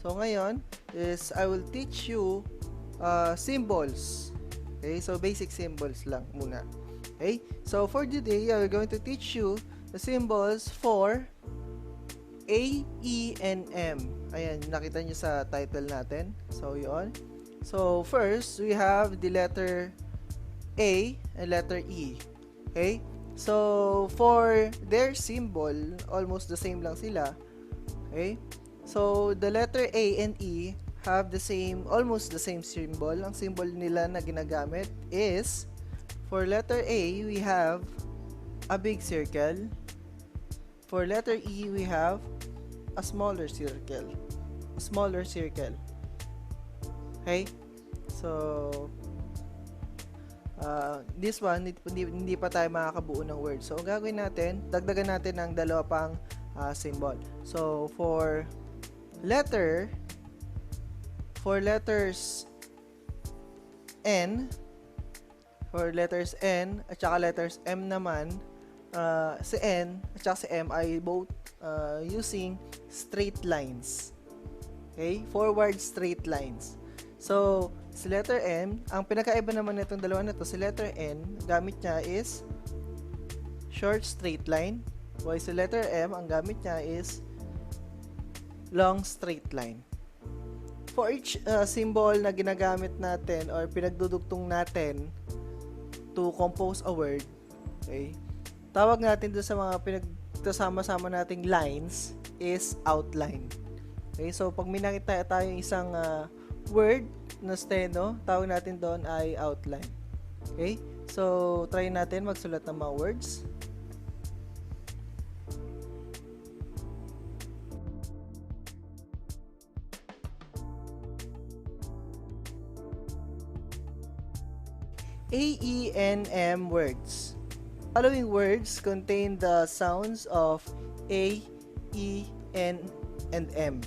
So ngayon is I will teach you symbols. Okay, so basic symbols lang muna. Okay, so for today, I'm going to teach you the symbols for A, E, and M. Ayan, nakita nyo sa title natin. So, yun. So, first, we have the letter A and letter E. Okay? So, for their symbol, almost the same lang sila. Okay? So, the letter A and E have the same, almost the same symbol. Ang symbol nila na ginagamit is, for letter A, we have a big circle. For letter E, we have a smaller circle. A smaller circle. Okay? So, this one, hindi pa tayo makakabuo ng word. So, ang gagawin natin, dagdagan natin ng dalawa pang symbol. So, for letters N, at saka letters M naman, si N at saka si M ay both using straight lines. Okay? Forward straight lines. So, si letter M, ang pinakaiba naman nitong dalawa na to, si letter N, gamit niya is short straight line. While si letter M, ang gamit niya is long straight line. For each symbol na ginagamit natin or pinagdudugtong natin to compose a word, okay, tawag natin doon sa mga pinagsama-sama nating lines is outline. Okay, so pag may nakita tayong isang word na steno, tawag natin doon ay outline. Okay, so try natin magsulat ng mga words. A, E, N, M words. Following words contain the sounds of A, E, N, and M.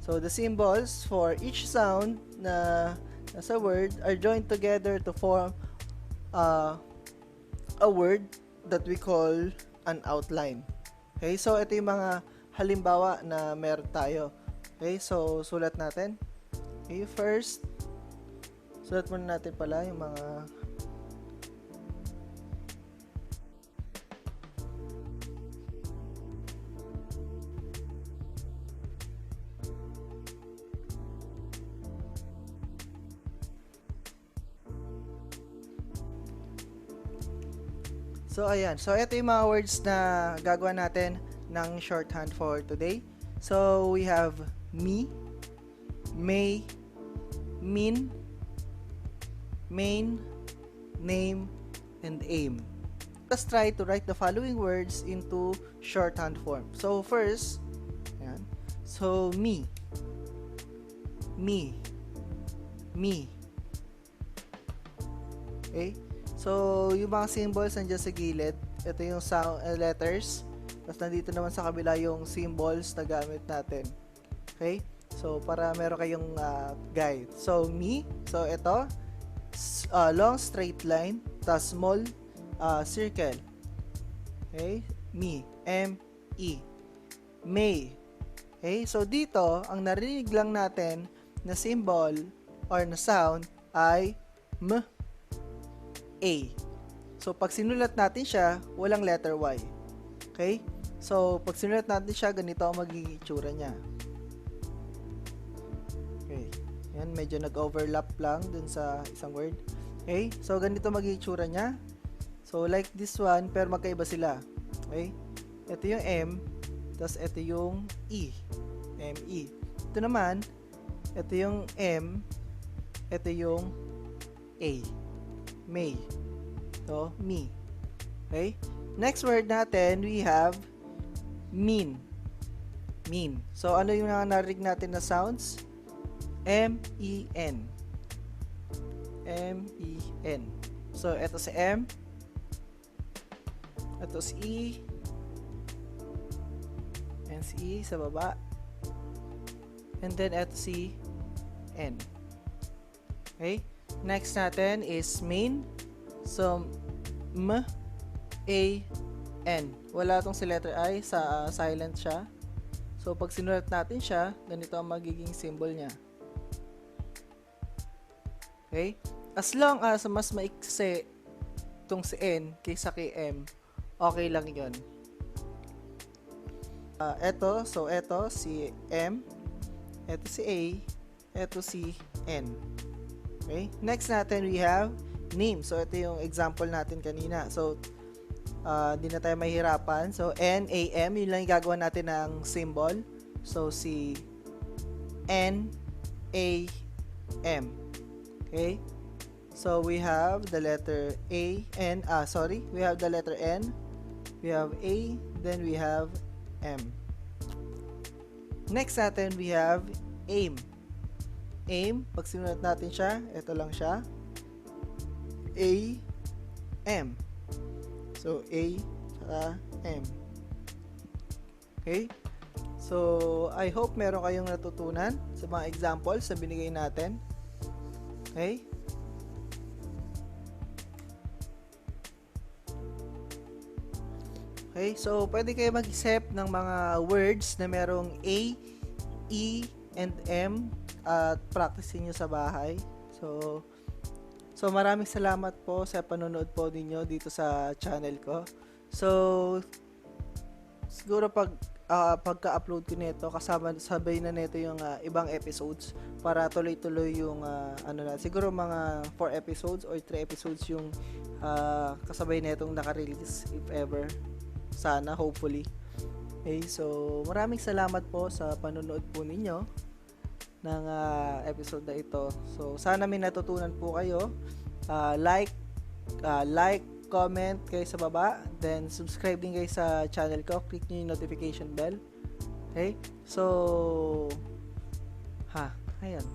So the symbols for each sound na nasa word are joined together to form a word that we call an outline. Okay, so ito yung mga halimbawa na meron tayo. Okay, so sulat natin. Okay, first, sulat muna natin pala yung mga So, ayan. So, ito yung mga words na gagawa natin ng shorthand for today. So, we have me, may, mean, main, name, and aim. Let's try to write the following words into shorthand form. So, first, ayan. So, me, me, me. Okay? So, yung mga symbols nandiyan sa gilid. Ito yung sound, letters. Tapos nandito naman sa kabila yung symbols na gamit natin. Okay? So, para meron kayong guide. So, me. So, ito. Long straight line. Tapos small circle. Okay? Me. M-E. May. Okay? So, dito, ang narinig lang natin na symbol or na sound ay M. A. So, pag sinulat natin siya, walang letter Y. Okay? So, pag sinulat natin siya, ganito ang magiging itsura niya. Okay. Yan, medyo nag-overlap lang dun sa isang word. Okay? So, ganito magiging itsura niya. So, like this one, pero magkaiba sila. Okay? Ito yung M, tapos ito yung E. M-E. Ito naman, ito yung M, ito yung A. May. So, me. Okay? Next word natin, we have mean. Mean. So, ano yung narinig natin na sounds? M-E-N. M-E-N. So, ito si M. Ito si E. And si E sa baba. And then, ito si N. Okay? Next natin is main. So, M-A-N. Wala tong si letter I. Silent siya. So, pag sinulat natin siya, ganito ang magiging symbol niya. Okay? As long as mas maiksi itong si N kaysa kay M, okay lang yon. Eto si M, eto si A, eto si N. Okay? Next natin, we have name. So, ito yung example natin kanina. So, hindi na tayo mahirapan. So, N, A, M, yun lang yung gagawa natin ng symbol. So, si N, A, M. Okay? So, we have the letter A, N, we have the letter N, we have A, then we have M. Next natin, we have aim. Aim, pag sinulat natin siya, ito lang siya. A, M. So, A, saka M. Okay? So, I hope meron kayong natutunan sa mga examples na binigay natin. Okay? Okay, so pwede kayo mag-isip ng mga words na merong A, E, and M at practice niyo sa bahay. So maraming salamat po sa panonood po ninyo dito sa channel ko. So siguro pagka-upload ko nito, kasama sabay na nito yung ibang episodes para tuloy-tuloy yung siguro mga 4 episodes or 3 episodes yung kasabay nitong naka-release if ever. Sana, hopefully. Okay, so maraming salamat po sa panonood po ninyo ng episode na ito. So sana may natutunan po kayo. Like, comment kayo sa baba, then subscribe din kayo sa channel ko. Click nyo yung notification bell. Okay? So, ayan.